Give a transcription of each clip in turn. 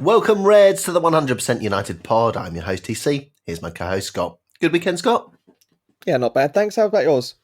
Welcome, Reds, to the 100% United pod. I'm your host, TC. Here's my co-host, Scott. Good weekend, Scott? Yeah, not bad, thanks. How about yours?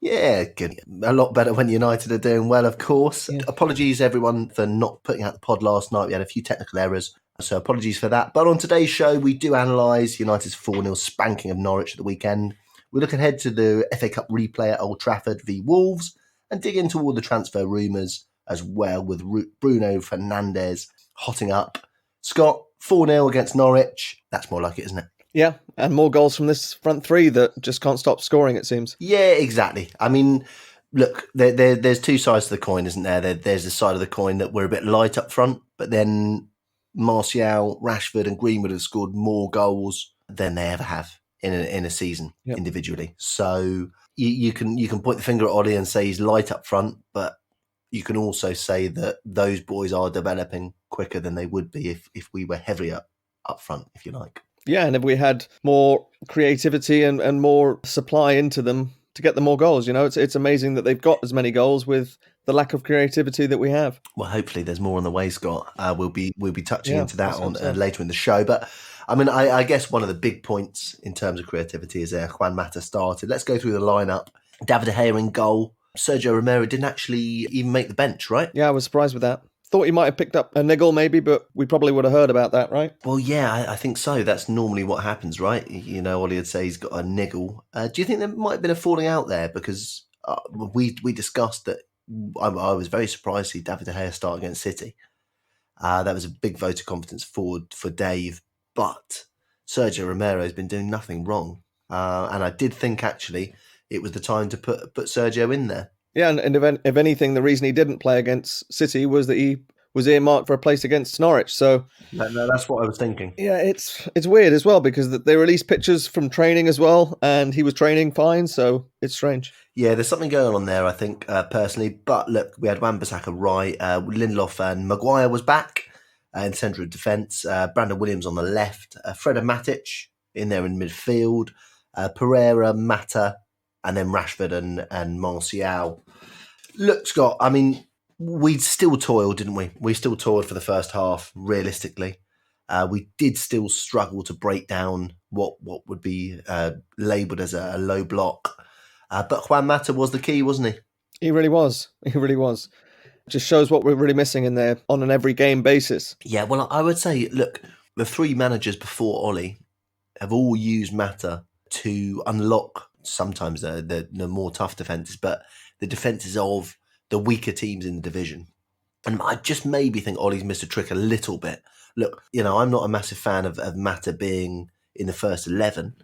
Yeah, good. A lot better when United are doing well, of course. Yeah. Apologies, everyone, for not putting out the pod last night. We had a few technical errors, so apologies for that. But on today's show, we do analyse United's 4-0 spanking of Norwich at the weekend. We look ahead to the FA Cup replay at Old Trafford v Wolves and dig into all the transfer rumours as well, with Bruno Fernandes hotting up. Scott, 4-0 against Norwich. That's more like it, isn't it? Yeah, and more goals from this front three that just can't stop scoring, it seems. Yeah, exactly. I mean, look, there's two sides to the coin, isn't there? There's the side of the coin that we're a bit light up front, but then Martial, Rashford and Greenwood have scored more goals than they ever have in a season individually. So you can point the finger at Ollie and say he's light up front, but you can also say that those boys are developing quicker than they would be if we were heavier up front, if you like. Yeah, and if we had more creativity and more supply into them to get them more goals, you know, it's amazing that they've got as many goals with the lack of creativity that we have. Well, hopefully there's more on the way, Scott. We'll be touching into that on later in the show. But I mean, I guess one of the big points in terms of creativity is Juan Mata started. Let's go through the lineup. David De Gea in goal. Sergio Romero didn't actually even make the bench, right? Yeah, I was surprised with that. Thought he might have picked up a niggle maybe, but we probably would have heard about that, right? Well, yeah, I think so. That's normally what happens, right? You know, Ollie would say he's got a niggle. Do you think there might have been a falling out there? Because we discussed that I was very surprised to see David De Gea start against City. That was a big vote of confidence for Dave. But Sergio Romero has been doing nothing wrong. And I did think, actually, it was the time to put Sergio in there. Yeah, and if anything, the reason he didn't play against City was that he was earmarked for a place against Norwich. So no, that's what I was thinking. Yeah, it's weird as well because they released pictures from training as well, and he was training fine, so it's strange. Yeah, there's something going on there, I think, personally. But look, we had Wan-Bissaka right, Lindelof and Maguire was back in centre of defence, Brandon Williams on the left, Fred and Matic in there in midfield, Pereira, Mata, and then Rashford and Martial. Look, Scott, I mean, we still toiled, didn't we? We still toiled for the first half, realistically. We did still struggle to break down what would be labelled as a low block. But Juan Mata was the key, wasn't he? He really was. He really was. Just shows what we're really missing in there on an every game basis. Yeah, well, I would say, look, the three managers before Ollie have all used Mata to unlock sometimes the more tough defences, but the defences of the weaker teams in the division. And I just maybe think Ollie's missed a trick a little bit. Look, you know, I'm not a massive fan of Mata being in the first 11,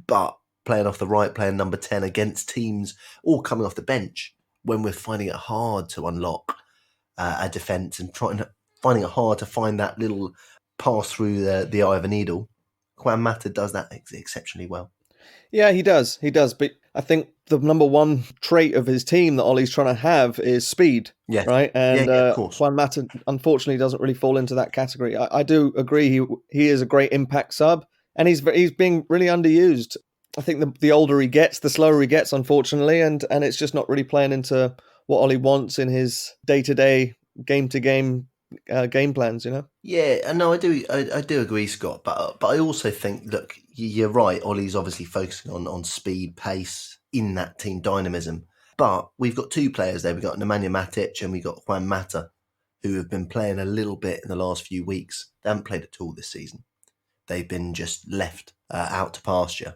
but playing off the right, playing number 10 against teams all coming off the bench when we're finding it hard to unlock a defence and finding it hard to find that little pass through the eye of a needle. Juan Mata does that exceptionally well. Yeah, he does. But I think the number one trait of his team that Ollie's trying to have is speed. Yeah. Right? And of course. Juan Mata, unfortunately, doesn't really fall into that category. I do agree he is a great impact sub, and he's being really underused. I think the older he gets, the slower he gets, unfortunately, and it's just not really playing into what Ollie wants in his day-to-day, game-to-game game plans, you know? Yeah, no, I do agree, Scott. But I also think, look, you're right. Ollie's obviously focusing on speed, pace in that team dynamism. But we've got two players there. We've got Nemanja Matic and we've got Juan Mata, who have been playing a little bit in the last few weeks. They haven't played at all this season. They've been just left out to pasture.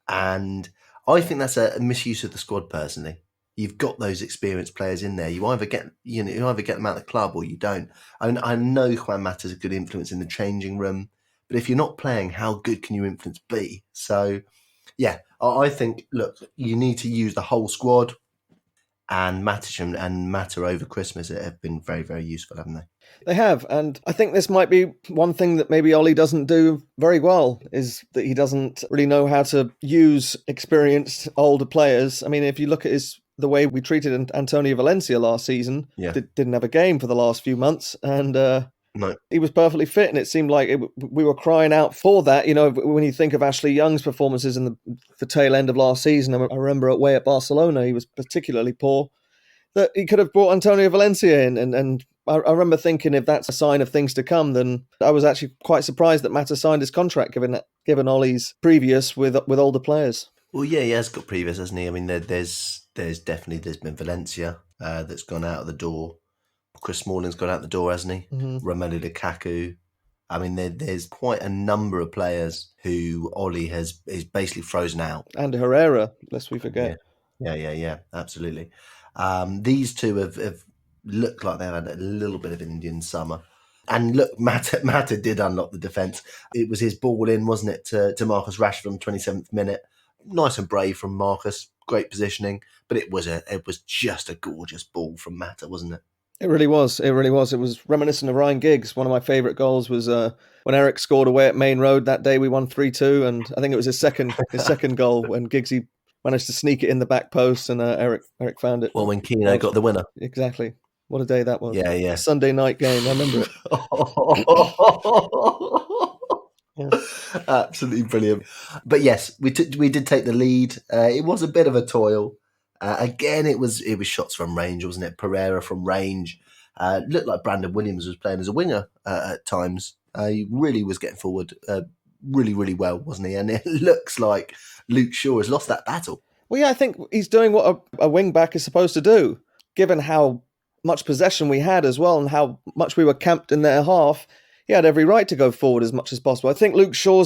And I think that's a misuse of the squad, personally. You've got those experienced players in there. You either get them out of the club or you don't. I know Juan Mata's a good influence in the changing room, but if you're not playing, how good can your influence be? So, yeah, I think, look, you need to use the whole squad, and Matic and Mata over Christmas have been very, very useful, haven't they? They have, and I think this might be one thing that maybe Ollie doesn't do very well, is that he doesn't really know how to use experienced older players. I mean, if you look at the way we treated Antonio Valencia last season, didn't have a game for the last few months, and No. He was perfectly fit, and it seemed like we were crying out for that. You know, when you think of Ashley Young's performances in the tail end of last season, I remember away at Barcelona, he was particularly poor, that he could have brought Antonio Valencia in and I remember thinking if that's a sign of things to come, then I was actually quite surprised that Mata signed his contract, given Ollie's previous with older players. Well, yeah, he has got previous, hasn't he? I mean, there's been Valencia that's gone out of the door. Chris Smalling's gone out the door, hasn't he? Mm-hmm. Romelu Lukaku. I mean, there's quite a number of players who Ollie is basically frozen out. And Herrera, lest we forget. Yeah, absolutely. These two have looked like they've had a little bit of Indian summer. And look, Mata did unlock the defence. It was his ball in, wasn't it, to Marcus Rashford on the 27th minute. Nice and brave from Marcus, great positioning. But it was just a gorgeous ball from Mata, wasn't it? It really was. It was reminiscent of Ryan Giggs. One of my favourite goals was when Eric scored away at Main Road that day. We won 3-2, and I think it was his second goal when Giggsy managed to sneak it in the back post, and Eric found it. Well, when Keno got the winner. Exactly. What a day that was. Yeah. Sunday night game, I remember it. Yeah. Absolutely brilliant. But yes, we did take the lead. It was a bit of a toil. Again, it was shots from range, wasn't it? Pereira from range. Looked like Brandon Williams was playing as a winger at times. He really was getting forward really, really well, wasn't he? And it looks like Luke Shaw has lost that battle. Well, yeah, I think he's doing what a wing-back is supposed to do, given how much possession we had as well and how much we were camped in their half. He had every right to go forward as much as possible. I think Luke Shaw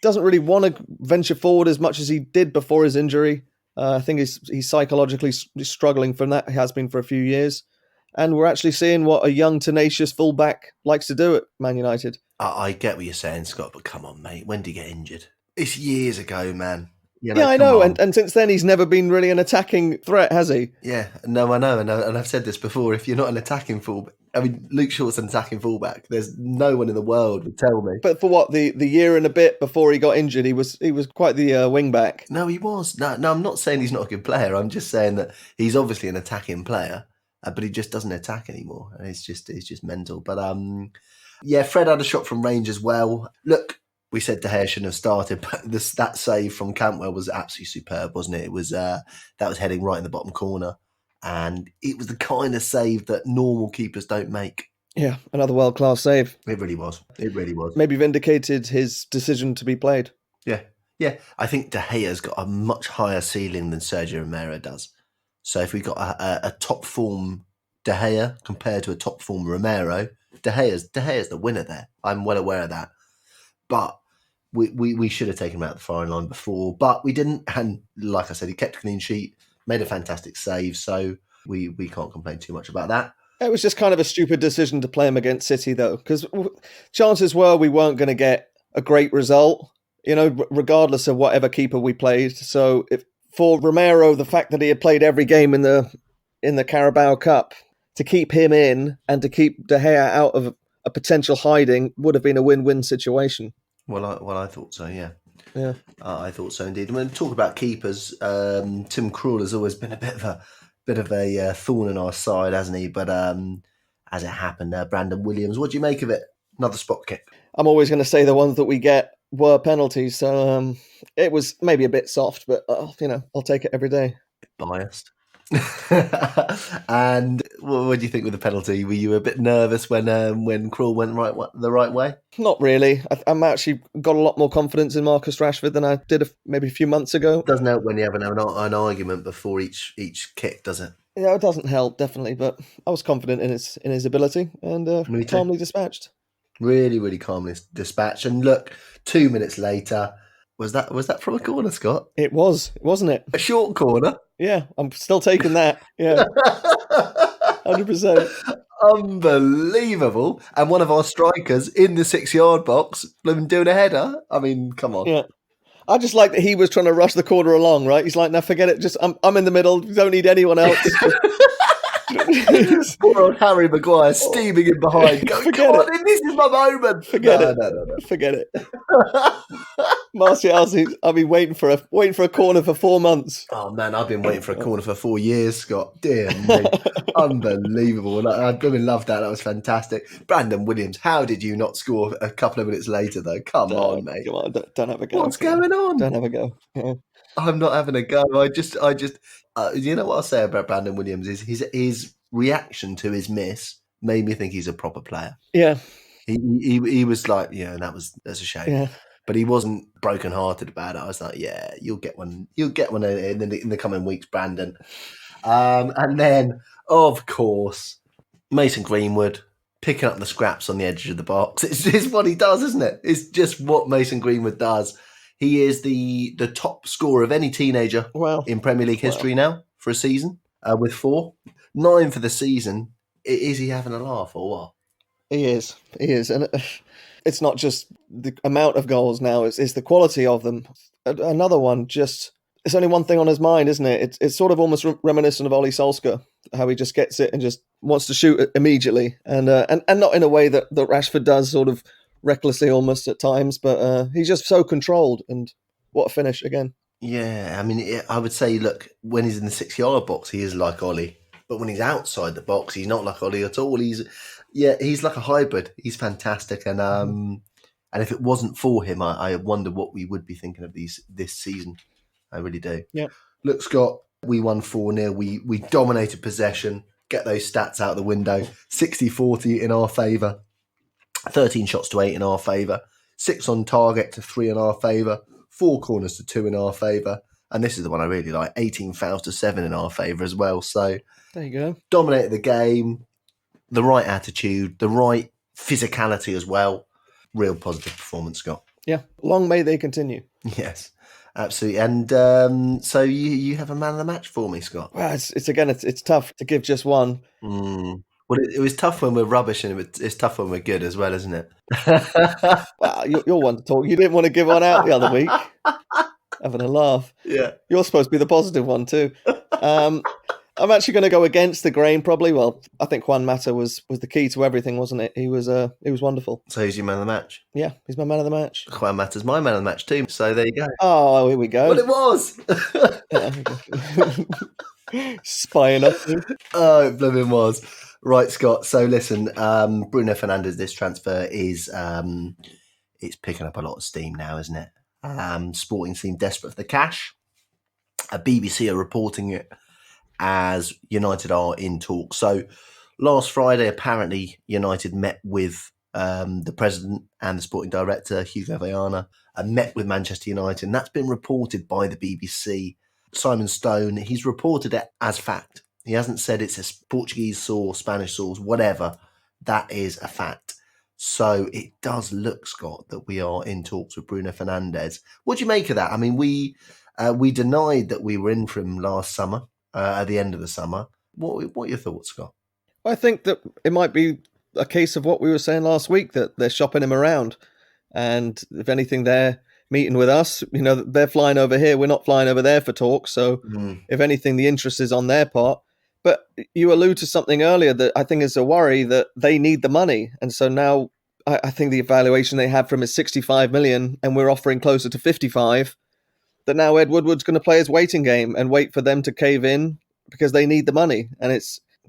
doesn't really want to venture forward as much as he did before his injury. I think he's psychologically struggling from that. He has been for a few years. And we're actually seeing what a young, tenacious fullback likes to do at Man United. I get what you're saying, Scott, but come on, mate. When did he get injured? It's years ago, man. I know. And since then, he's never been really an attacking threat, has he? Yeah, no, I know. And I've said this before. If you're not an attacking fullback, I mean, Luke Shaw's an attacking fullback. There's no one in the world would tell me. But for what, the year and a bit before he got injured, he was quite the wing back. No, he was. No, I'm not saying he's not a good player. I'm just saying that he's obviously an attacking player, but he just doesn't attack anymore. And it's just mental. But yeah, Fred had a shot from range as well. Look, we said De Gea shouldn't have started, but that save from Cantwell was absolutely superb, wasn't it? It was that was heading right in the bottom corner. And it was the kind of save that normal keepers don't make. Yeah, another world-class save. It really was. Maybe vindicated his decision to be played. Yeah. I think De Gea's got a much higher ceiling than Sergio Romero does. So if we got a top form De Gea compared to a top form Romero, De Gea's the winner there. I'm well aware of that. But we should have taken him out the firing line before, but we didn't. And like I said, he kept a clean sheet. Made a fantastic save, so we can't complain too much about that. It was just kind of a stupid decision to play him against City, though, because chances were we weren't going to get a great result, regardless of whatever keeper we played. So for Romero, the fact that he had played every game in the Carabao Cup, to keep him in and to keep De Gea out of a potential hiding would have been a win-win situation. Well, I thought so, yeah. Yeah, I thought so indeed. When we talk about keepers, Tim Krul has always been a bit of a thorn in our side, hasn't he? But as it happened, Brandon Williams, what do you make of it? Another spot kick. I'm always going to say the ones that we get were penalties, so it was maybe a bit soft, but I'll take it every day. Biased. And what do you think with the penalty? Were you a bit nervous when Krul went the right way? Not really. I'm actually got a lot more confidence in Marcus Rashford than I did maybe a few months ago. It doesn't help when you have an argument before each kick, does it? Yeah, it doesn't help, definitely. But I was confident in his ability and calmly dispatched. Really, really calmly dispatched. And look, 2 minutes later, was that from a corner, Scott? It was, wasn't it? A short corner. Yeah, I'm still taking that. Yeah, 100%. Unbelievable. And one of our strikers in the 6-yard box, doing a header. I mean, come on. Yeah. I just like that he was trying to rush the corner along, right? He's like, no, forget it. Just I'm in the middle. Don't need anyone else. Poor old Harry Maguire steaming in behind. Come on, this is my moment. Forget it. Martial's, I've been waiting for a corner for 4 months. Oh man, I've been waiting for a corner for 4 years, Scott. Dear me. Unbelievable. I really loved that. That was fantastic. Brandon Williams, how did you not score a couple of minutes later though? Come on, mate. Come on, don't have a go. What's going on? Don't have a go. Yeah. I'm not having a go. I just you know what I'll say about Brandon Williams is his reaction to his miss made me think he's a proper player. Yeah. He was like, yeah, that's a shame. Yeah. But he wasn't brokenhearted about it. I was like, yeah, you'll get one in the coming weeks, Brandon. And then, of course, Mason Greenwood picking up the scraps on the edge of the box. It's just what he does, isn't it? It's just what Mason Greenwood does. He is the top scorer of any teenager in Premier League history now for a season with 4. 9 for the season. Is he having a laugh or what? He is. And it's not just the amount of goals now, it's the quality of them. Another one, it's only one thing on his mind, isn't it? It's sort of almost reminiscent of Ole Solskjaer, how he just gets it and just wants to shoot it immediately. And not in a way that Rashford does, sort of recklessly almost at times, but he's just so controlled. And what a finish again. Yeah, I mean, I would say, look, when he's in the 6-yard box, he is like Ole. But when he's outside the box, he's not like Ole at all. He's like a hybrid. He's fantastic. And if it wasn't for him, I wonder what we would be thinking of this season. I really do. Yeah. Look, Scott, we won 4-0. We dominated possession. Get those stats out the window. 60-40 in our favour. 13 shots to 8 in our favour. 6 on target to 3 in our favour. 4 corners to 2 in our favour. And this is the one I really like. 18 fouls to 7 in our favour as well. So there you go. Dominated the game. The right attitude. The right physicality as well. Real positive performance, Scott. Yeah. Long may they continue. Yes. Absolutely. And so you have a man of the match for me, Scott? Well, it's tough to give just one. Well, it was tough when we're rubbish, and it's tough when we're good as well, isn't it? Well, you're one to talk. You didn't want to give one out the other week. Having a laugh. Yeah. You're supposed to be the positive one too. I'm actually going to go against the grain, probably. Well, I think Juan Mata was the key to everything, wasn't it? He was wonderful. So who's your man of the match? Yeah, he's my man of the match. Juan Mata's my man of the match too. So there you go. Oh, here we go. Well, it was. Spying up. Oh, it blooming was. Right, Scott. So listen, Bruno Fernandes, this transfer is it's picking up a lot of steam now, isn't it? Sporting seem desperate for the cash. BBC are reporting it as United are in talks. So last Friday, apparently, United met with the president and the sporting director, Hugo Viana, and met with Manchester United. And that's been reported by the BBC. Simon Stone, he's reported it as fact. He hasn't said it's a Portuguese source, Spanish source, whatever. That is a fact. So it does look, Scott, that we are in talks with Bruno Fernandes. What do you make of that? I mean, we denied that we were in for him last summer, at the end of the summer. What are your thoughts, Scott? I think that it might be a case of what we were saying last week, that they're shopping him around. And if anything, they're meeting with us. You know, they're flying over here. We're not flying over there for talks. So if anything, the interest is on their part. But you allude to something earlier that I think is a worry, that they need the money. And so now I think the evaluation they had from is 65 million and we're offering closer to 55, that now Ed Woodward's going to play his waiting game and wait for them to cave in because they need the money. And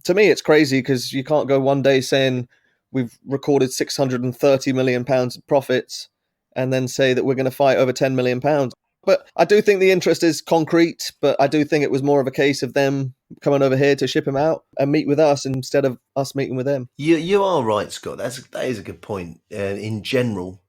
to me, it's crazy because you can't go one day saying we've recorded 630 million pounds of profits and then say that we're going to fight over 10 million pounds. But I do think the interest is concrete, but I do think it was more of a case of them coming over here to ship him out and meet with us instead of us meeting with them. You are right, Scott. That is a good point. In general,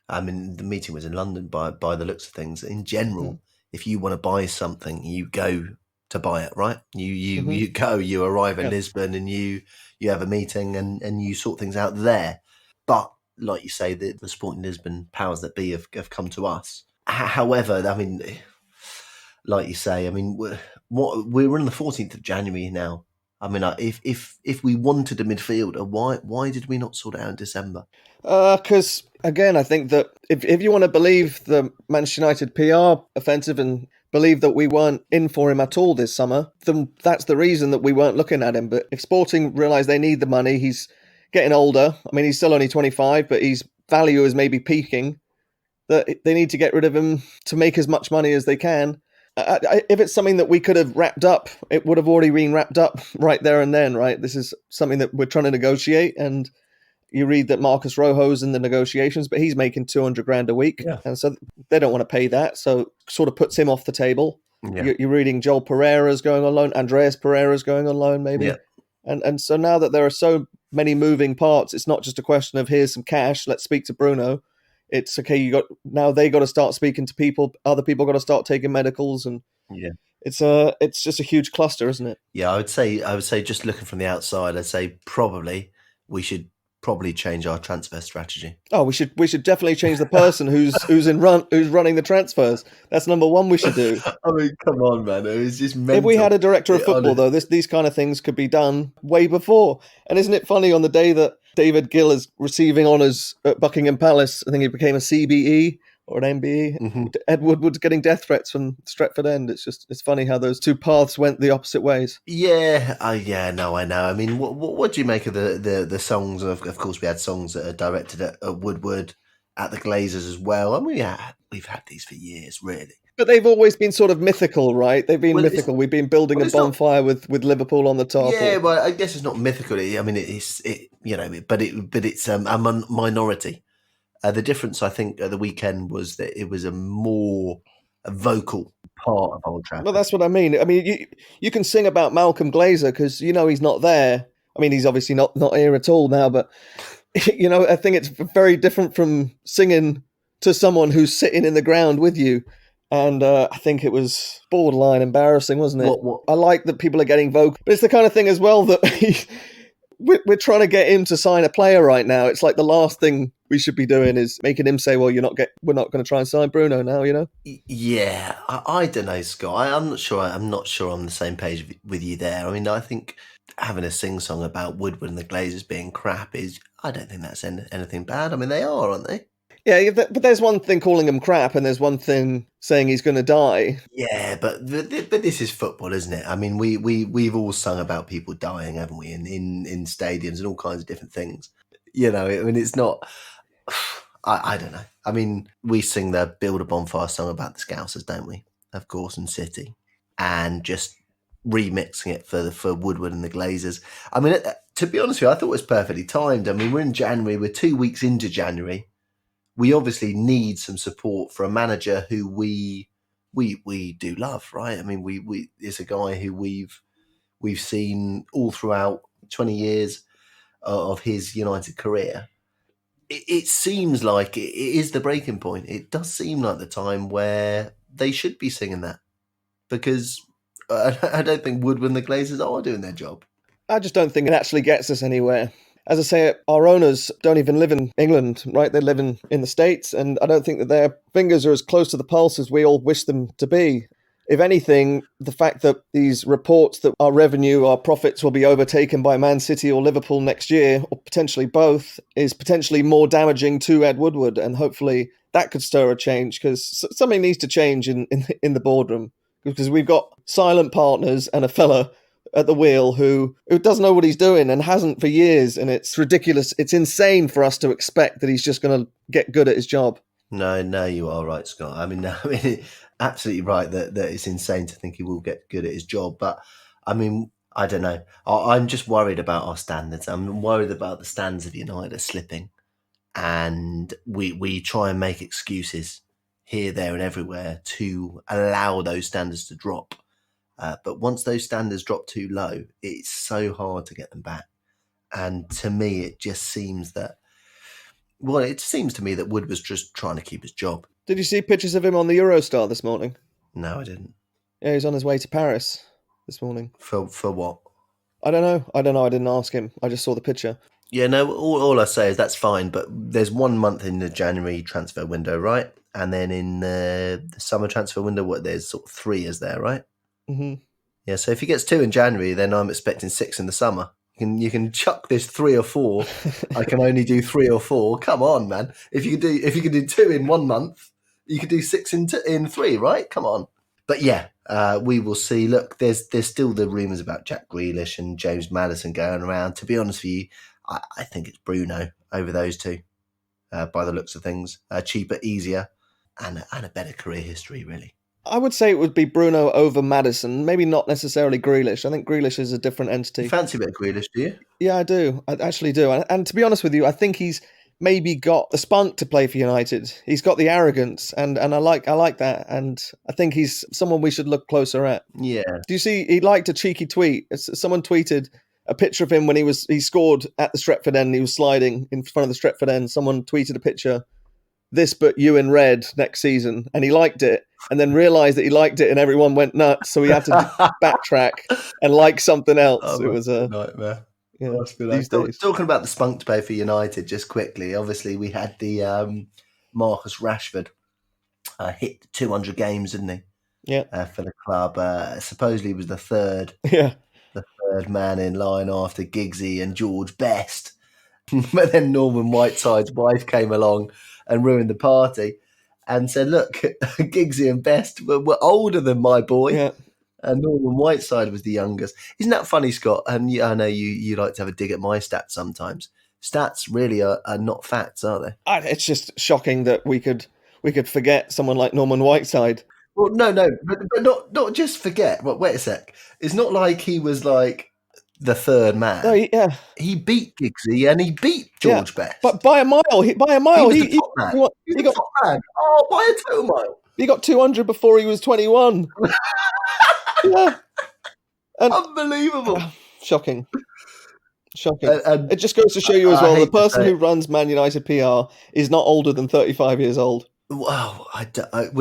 I mean, the meeting was in London by the looks of things. In general, if you want to buy something, you go to buy it, right? You arrive in Lisbon and you have a meeting and you sort things out there. But like you say, the Sporting Lisbon powers that be have come to us. However, I mean, like you say, I mean, we're on the 14th of January now. I mean, if we wanted a midfielder, why did we not sort it out in December? Because, again, I think that if you want to believe the Manchester United PR offensive and believe that we weren't in for him at all this summer, then that's the reason that we weren't looking at him. But if Sporting realise they need the money, he's getting older. I mean, he's still only 25, but his value is maybe peaking. That they need to get rid of him to make as much money as they can. If it's something that we could have wrapped up, it would have already been wrapped up right there and then, right? This is something that we're trying to negotiate, and you read that Marcus Rojo's in the negotiations, but he's making 200 grand a week, and so they don't want to pay that, so sort of puts him off the table. Yeah. You're reading Joel Pereira's going on loan, Andreas Pereira's going on loan, maybe, and so now that there are so many moving parts. It's not just a question of here's some cash, let's speak to Bruno. It's okay. They got to start speaking to people. Other people got to start taking medicals, and Yeah. It's just a huge cluster, isn't it? Yeah, I would say just looking from the outside, I'd say we should probably change our transfer strategy. Oh, we should definitely change the person who's running the transfers. That's number one we should do. I mean, come on, man. It was just mental. If we had a director of football, though, these kind of things could be done way before. And isn't it funny, on the day that David Gill is receiving honours at Buckingham Palace, I think he became a CBE or an MBE. Mm-hmm. Ed Woodward's getting death threats from Stretford End. It's funny how those two paths went the opposite ways. Yeah, no, I know. I mean, what do you make of the songs? Of course, we had songs that are directed at Woodward, at the Glazers as well. I mean, we've had these for years, really. But they've always been sort of mythical, right? They've been mythical. We've been building a bonfire with Liverpool on the top. Yeah, well, I guess it's not mythical. I mean, but it's a minority. The difference, I think, at the weekend was that it was a more vocal part of Old Trafford. Well, that's what I mean. I mean, you can sing about Malcolm Glazer because he's not there. I mean, he's obviously not here at all now. But I think it's very different from singing to someone who's sitting in the ground with you. And I think it was borderline embarrassing, wasn't it? What? I like that people are getting vocal, but it's the kind of thing as well that we're trying to get him to sign a player right now. It's like the last thing we should be doing is making him say, "Well, we're not going to try and sign Bruno now." Yeah, I don't know, Scott. I'm not sure. I'm not sure I'm on the same page with you there. I mean, I think having a sing song about Woodward and the Glazers being crap I don't think that's anything bad. I mean, they are, aren't they? Yeah, but there's one thing calling him crap, and there's one thing saying he's going to die. Yeah, but this is football, isn't it? I mean, we've all sung about people dying, haven't we? In stadiums and all kinds of different things. I mean, it's not. I don't know. I mean, we sing the Build a Bonfire song about the Scousers, don't we? Of course, in City, and just remixing it for Woodward and the Glazers. I mean, to be honest with you, I thought it was perfectly timed. I mean, we're in January. We're 2 weeks into January. We obviously need some support for a manager who we do love, right? I mean, we is a guy who we've seen all throughout 20 years of his United career. It seems like it is the breaking point. It does seem like the time where they should be singing that, because I don't think Woodward and the Glazers are doing their job. I just don't think it actually gets us anywhere. As I say, our owners don't even live in England, right? They live in the States, and I don't think that their fingers are as close to the pulse as we all wish them to be. If anything, the fact that these reports that our revenue, our profits will be overtaken by Man City or Liverpool next year, or potentially both, is potentially more damaging to Ed Woodward, and hopefully that could stir a change, because something needs to change in the boardroom, because we've got silent partners and a fella at the wheel who doesn't know what he's doing and hasn't for years, and it's ridiculous. It's insane for us to expect that he's just going to get good at his job. No, you are right, Scott. I mean, absolutely right that it's insane to think he will get good at his job. But I mean, I don't know. I'm just worried about our standards. I'm worried about the standards of United are slipping, and we try and make excuses here, there, and everywhere to allow those standards to drop. But once those standards drop too low, it's so hard to get them back. And to me, it just seems that. Well, it seems to me that Wood was just trying to keep his job. Did you see pictures of him on the Eurostar this morning? No, I didn't. Yeah, he's on his way to Paris this morning. For what? I don't know. I didn't ask him. I just saw the picture. Yeah, no, all I say is that's fine, but there's 1 month in the January transfer window, right? And then in the summer transfer window, there's sort of 3, is there, right? Mm-hmm. Yeah, so if he gets 2 in January, then I'm expecting 6 in the summer. You can chuck this 3 or 4. I can only do 3 or 4. Come on, man! If you can do 2 in 1 month, you could do 6 in 3, right? Come on. But yeah, we will see. Look, there's still the rumours about Jack Grealish and James Maddison going around. To be honest with you, I think it's Bruno over those two, by the looks of things. Cheaper, easier, and a better career history, really. I would say it would be Bruno over Maddison, maybe not necessarily Grealish. I think Grealish is a different entity. You fancy a bit of Grealish, do you? Yeah, I do. I actually do. And to be honest with you, I think he's maybe got the spunk to play for United. He's got the arrogance, and I like that. And I think he's someone we should look closer at. Yeah. Do you see, he liked a cheeky tweet. Someone tweeted a picture of him when he scored at the Stretford end. He was sliding in front of the Stretford end. Someone tweeted a picture, this but you in red next season, and he liked it, and then realised that he liked it, and everyone went nuts. So he had to backtrack and like something else. It was a nightmare. yeah. These days, Talking about the spunk to pay for United, just quickly. Obviously, we had the Marcus Rashford hit 200 games, didn't he? Yeah, for the club. Supposedly, he was the third man in line after Giggsy and George Best. But then Norman Whiteside's wife came along and ruined the party and said, look, Giggsy and Best were older than my boy. Yeah. And Norman Whiteside was the youngest. Isn't that funny, Scott? And I know you like to have a dig at my stats sometimes. Stats really are not facts, are they? It's just shocking that we could forget someone like Norman Whiteside. Well, no, but not just forget. Well, wait a sec. It's not like he was like the third man. No, he beat Giggsy and he beat George Best. But by a mile. He was the top man. He was the top man. Oh, by a 2 mile. He got 200 before he was 21. Yeah. Unbelievable. Shocking. It just goes to show you as well, the person who runs Man United PR is not older than 35 years old. Well,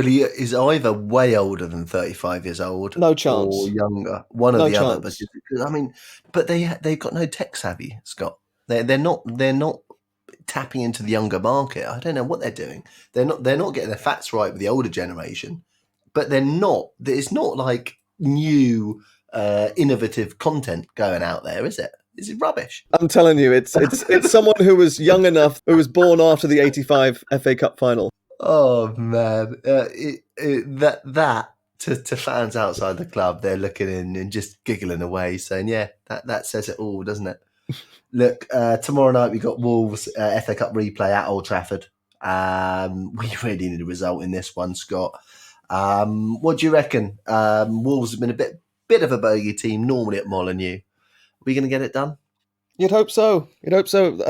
he is either way older than 35 years old, no chance, or younger. One or the other. But they've got no tech savvy, Scott. They're not tapping into the younger market. I don't know what they're doing. They're not getting their facts right with the older generation. But they're not. It's not like new, innovative content going out there, is it? Is it rubbish? I'm telling you, it's someone who was young enough, who was born after the '85 FA Cup final. Oh man, that to fans outside the club, they're looking in and just giggling away, saying, "Yeah, that says it all, doesn't it?" Look, tomorrow night we got Wolves FA Cup replay at Old Trafford. We really need a result in this one, Scott. What do you reckon? Wolves have been a bit of a bogey team normally at Molineux. Are we going to get it done? You'd hope so. I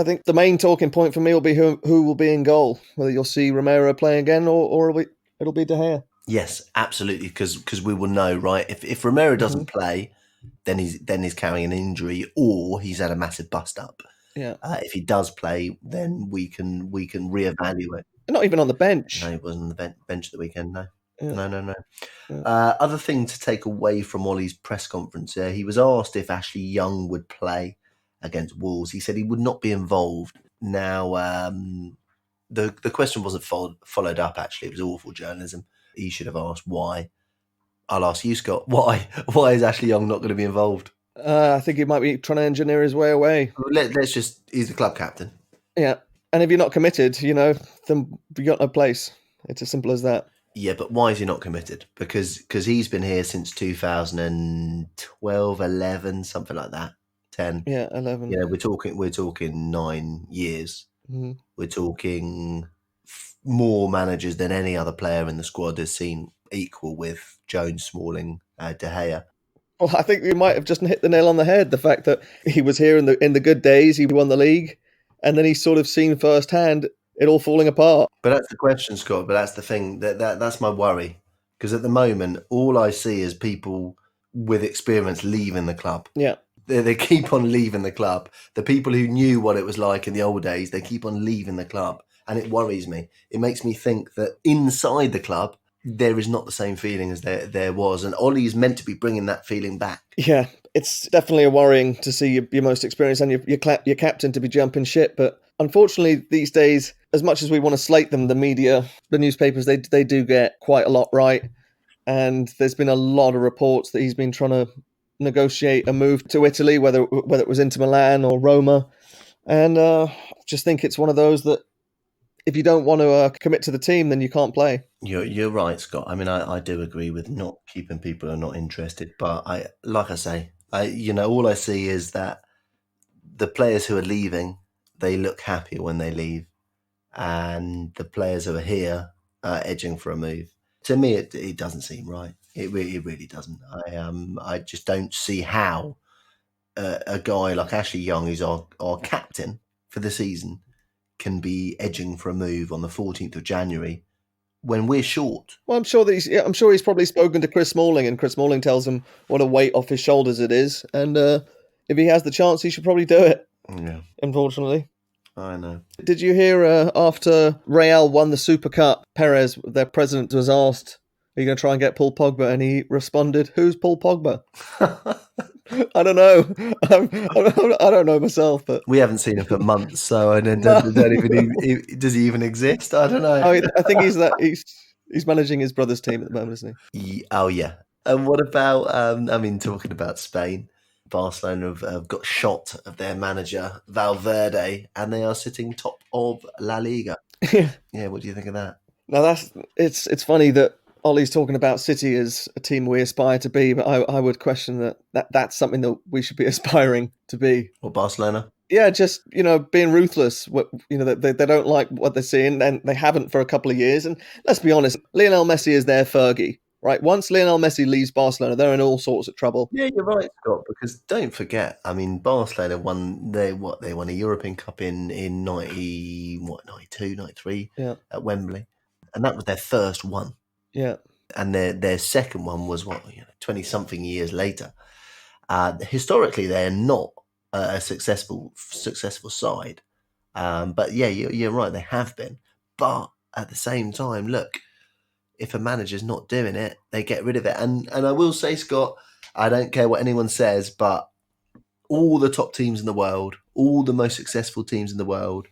think the main talking point for me will be who will be in goal. Whether you'll see Romero playing again or it'll be De Gea. Yes, absolutely. Because we will know, right? If Romero doesn't play, then he's carrying an injury or he's had a massive bust up. Yeah. If he does play, then we can reevaluate. Not even on the bench. No, he wasn't on the bench at the weekend. No. Yeah. No. Yeah. Other thing to take away from Ollie's press conference, he was asked if Ashley Young would play against Wolves. He said he would not be involved. Now, the question wasn't followed up, actually. It was awful journalism. He should have asked why. I'll ask you, Scott. Why is Ashley Young not going to be involved? I think he might be trying to engineer his way away. He's the club captain. Yeah. And if you're not committed, then you got no place. It's as simple as that. Yeah, but why is he not committed? Because he's been here since 2012, 11, something like that. 10. Yeah, 11. Yeah, we're talking 9 years. Mm-hmm. We're talking more managers than any other player in the squad has seen equal with Jones, Smalling, De Gea. Well, I think we might have just hit the nail on the head. The fact that he was here in the good days, he won the league, and then he's sort of seen firsthand it all falling apart. But that's the question, Scott. But that's the thing. That's my worry. Because at the moment, all I see is people with experience leaving the club. Yeah. They keep on leaving the club. The people who knew what it was like in the old days, they keep on leaving the club. And it worries me. It makes me think that inside the club, there is not the same feeling as there was. And Ollie's meant to be bringing that feeling back. Yeah, it's definitely worrying to see your most experienced and your captain to be jumping ship. But unfortunately, these days, as much as we want to slate them, the media, the newspapers, they do get quite a lot right. And there's been a lot of reports that he's been trying to negotiate a move to Italy, whether it was Inter Milan or Roma. And just think it's one of those that if you don't want to commit to the team, then you can't play. You're right, Scott. I mean, I do agree with not keeping people who are not interested. But all I see is that the players who are leaving, they look happier when they leave. And the players who are here are edging for a move. To me, it doesn't seem right. It really doesn't. I just don't see how a guy like Ashley Young, who's our captain for the season, can be edging for a move on the 14th of January when we're short. Well, I'm sure he's probably spoken to Chris Smalling, and Chris Smalling tells him what a weight off his shoulders it is. And if he has the chance, he should probably do it. Yeah, Unfortunately. I know. Did you hear after Real won the Super Cup, Perez, their president, was asked, "Are you going to try and get Paul Pogba?" And he responded, "Who's Paul Pogba?" I don't know. I don't know myself, but We haven't seen him for months, so I no. does he even exist? I don't know. I think he's managing his brother's team at the moment, isn't Oh yeah. And what about? Talking about Spain, Barcelona have got shot of their manager Valverde, and they are sitting top of La Liga. he? Yeah, what do you think of that? Now it's funny that Ollie's talking about City as a team we aspire to be, but I would question that's something that we should be aspiring to be. Or Barcelona? Yeah, just being ruthless. They don't like what they're seeing, and they haven't for a couple of years. And let's be honest, Lionel Messi is their Fergie, right? Once Lionel Messi leaves Barcelona, they're in all sorts of trouble. Yeah, you're right, Scott. Because don't forget, Barcelona won they won a European Cup in 92, 93 Yeah, at Wembley, and that was their first one. yeah. And their second one was 20 something years later. Historically, they're not a successful side, but yeah, you're right. They have been, but at the same time, look, if a manager's not doing it, they get rid of it. And I will say, Scott, I don't care what anyone says, but all the top teams in the world, all the most successful teams in the world,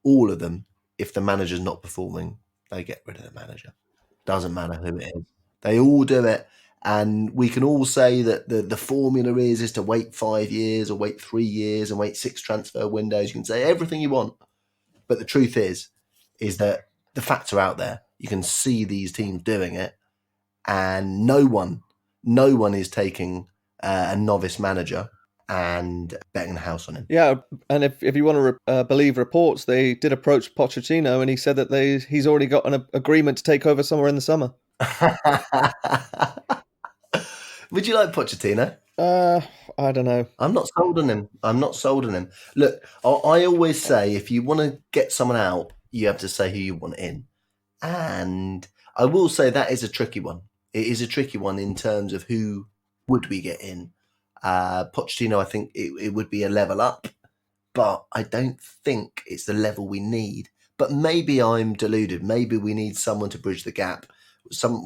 all of them, if the manager's not performing, they get rid of the manager. Doesn't matter who it is. They all do it. And we can all say that the formula is to wait 5 years or wait 3 years and wait 6 transfer windows. You can say everything you want. But the truth is that the facts are out there. You can see these teams doing it. And no one is taking a novice manager and betting the house on him. Yeah, and if you want to believe reports, they did approach Pochettino, and he said that he's already got an agreement to take over somewhere in the summer. Would you like Pochettino? I don't know. I'm not sold on him. Look, I always say if you want to get someone out, you have to say who you want in. And I will say that is a tricky one. It is a tricky one in terms of who would we get in. Pochettino, I think it would be a level up, but I don't think it's the level we need. But maybe I'm deluded. Maybe we need someone to bridge the gap.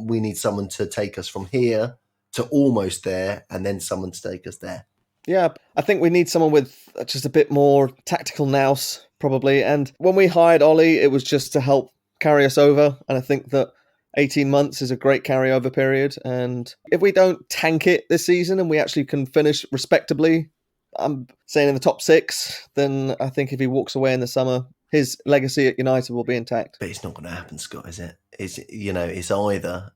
We need someone to take us from here to almost there, and then someone to take us there. Yeah, I think we need someone with just a bit more tactical nous, probably. And when we hired Ollie, it was just to help carry us over. And I think that 18 months is a great carryover period. And if we don't tank it this season and we actually can finish respectably, I'm saying in the top 6, then I think if he walks away in the summer, his legacy at United will be intact. But it's not going to happen, Scott, is it? It's either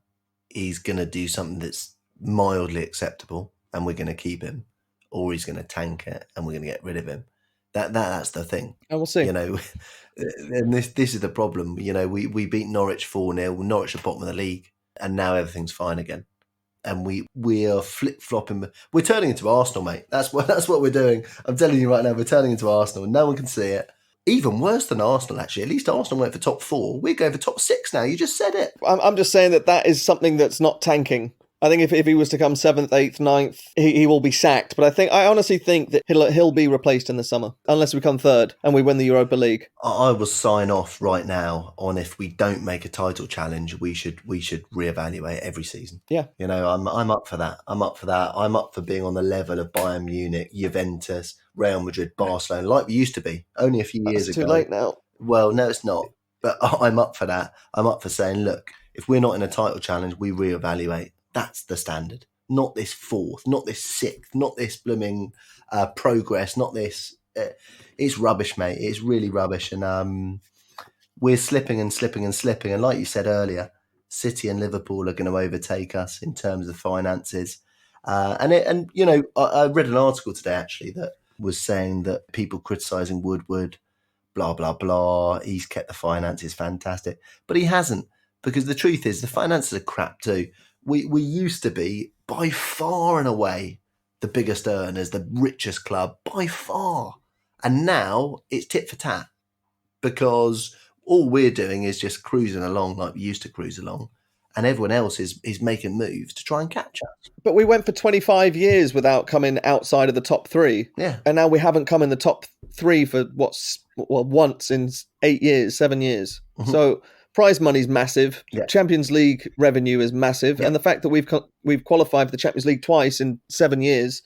he's going to do something that's mildly acceptable and we're going to keep him, or he's going to tank it and we're going to get rid of him. That's the thing. And we'll see. And this is the problem. We beat Norwich 4-0. Norwich are bottom of the league, and now everything's fine again. And we are flip-flopping. We're turning into Arsenal, mate. That's what we're doing. I'm telling you right now, we're turning into Arsenal, and no one can see it. Even worse than Arsenal, actually. At least Arsenal went for top 4. We're going for top 6 now. You just said it. I'm just saying that is something that's not tanking. I think if he was to come 7th, 8th, 9th, he will be sacked. But I honestly think that he'll be replaced in the summer, unless we come 3rd and we win the Europa League. I will sign off right now on if we don't make a title challenge, we should reevaluate every season. Yeah. I'm up for that. I'm up for being on the level of Bayern Munich, Juventus, Real Madrid, Barcelona, like we used to be only a few years ago. It's too late now. Well, no, it's not. But I'm up for that. I'm up for saying, look, if we're not in a title challenge, we reevaluate. That's the standard. Not this 4th, not this 6th, not this blooming progress, not this. It's rubbish, mate. It's really rubbish. And we're slipping and slipping and slipping. And like you said earlier, City and Liverpool are going to overtake us in terms of finances. I read an article today, actually, that was saying that people criticising Woodward, blah, blah, blah. He's kept the finances fantastic. But he hasn't, because the truth is the finances are crap too. We used to be, by far and away, the biggest earners, the richest club, by far. And now it's tit for tat, because all we're doing is just cruising along like we used to cruise along. and everyone else is making moves to try and catch us. But we went for 25 years without coming outside of the top three. Yeah. And now we haven't come in the top three for once in 8 years, 7 years. Mm-hmm. So prize money's massive. Yeah. Champions League revenue is massive. Yeah. And the fact that we've qualified for the Champions League twice in 7 years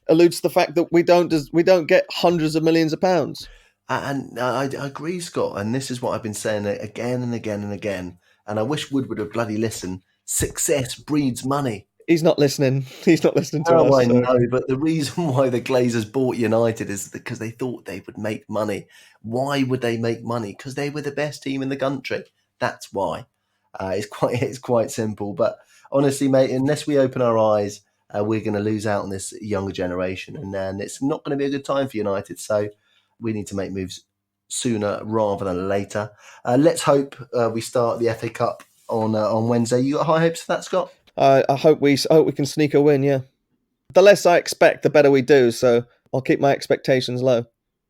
alludes to the fact that we don't get hundreds of millions of pounds. And I agree, Scott. And this is what I've been saying again and again and again. And I wish Wood would have bloody listened. Success breeds money. He's not listening. He's not listening to us. Oh, I know, but the reason why the Glazers bought United is because they thought they would make money. Why would they make money? Because they were the best team in the country. That's why. It's quite simple. But honestly, mate, unless we open our eyes, we're going to lose out on this younger generation, and then it's not going to be a good time for United. So we need to make moves sooner rather than later. Let's hope we start the FA Cup on Wednesday. You got high hopes for that, Scott? I hope we can sneak a win. Yeah, the less I expect, the better we do. So I'll keep my expectations low.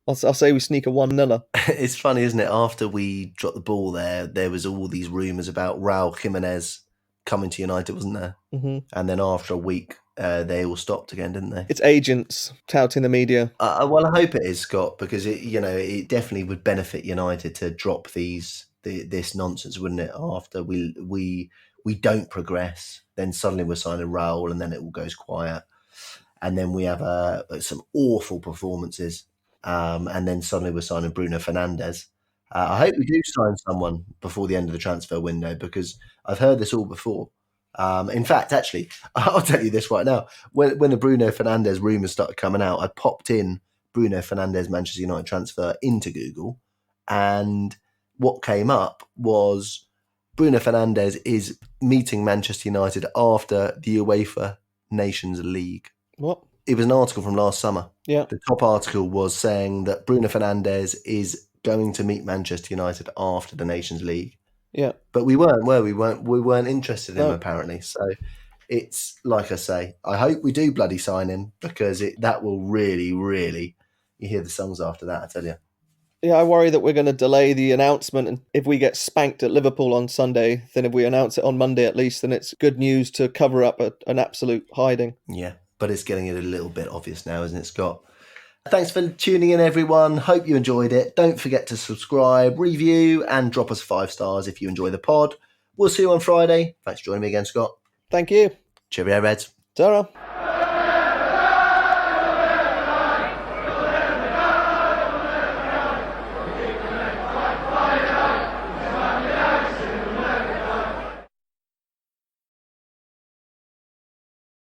I'll say we sneak a 1-0. It's funny, isn't it? After we dropped the ball there was all these rumours about Raul Jimenez coming to United, wasn't there? Mm-hmm. And then after a week, they all stopped again, didn't they? It's agents touting the media. Well, I hope it is, Scott, because it definitely would benefit United to drop this nonsense, wouldn't it? After we don't progress, then suddenly we're signing Raul, and then it all goes quiet, and then we have some awful performances, and then suddenly we're signing Bruno Fernandes. I hope we do sign someone before the end of the transfer window, because I've heard this all before. In fact, actually, I'll tell you this right now. When the Bruno Fernandes rumours started coming out, I popped in Bruno Fernandes Manchester United transfer into Google, and what came up was Bruno Fernandes is meeting Manchester United after the UEFA Nations League. What? It was an article from last summer. Yeah. The top article was saying that Bruno Fernandes is going to meet Manchester United after the Nations League. Yeah. But we weren't, were we? We weren't interested in him, No. apparently. So it's like I say, I hope we do bloody sign him, because that will really, really, you hear the songs after that, I tell you. Yeah, I worry that we're going to delay the announcement, and if we get spanked at Liverpool on Sunday, then if we announce it on Monday at least, then it's good news to cover up an absolute hiding. Yeah, but it's getting it a little bit obvious now, isn't it, Scott? Thanks for tuning in, everyone. Hope you enjoyed it. Don't forget to subscribe, review, and drop us 5 stars if you enjoy the pod. We'll see you on Friday. Thanks for joining me again, Scott. Thank you. Cheerio, Reds. Ta-ra.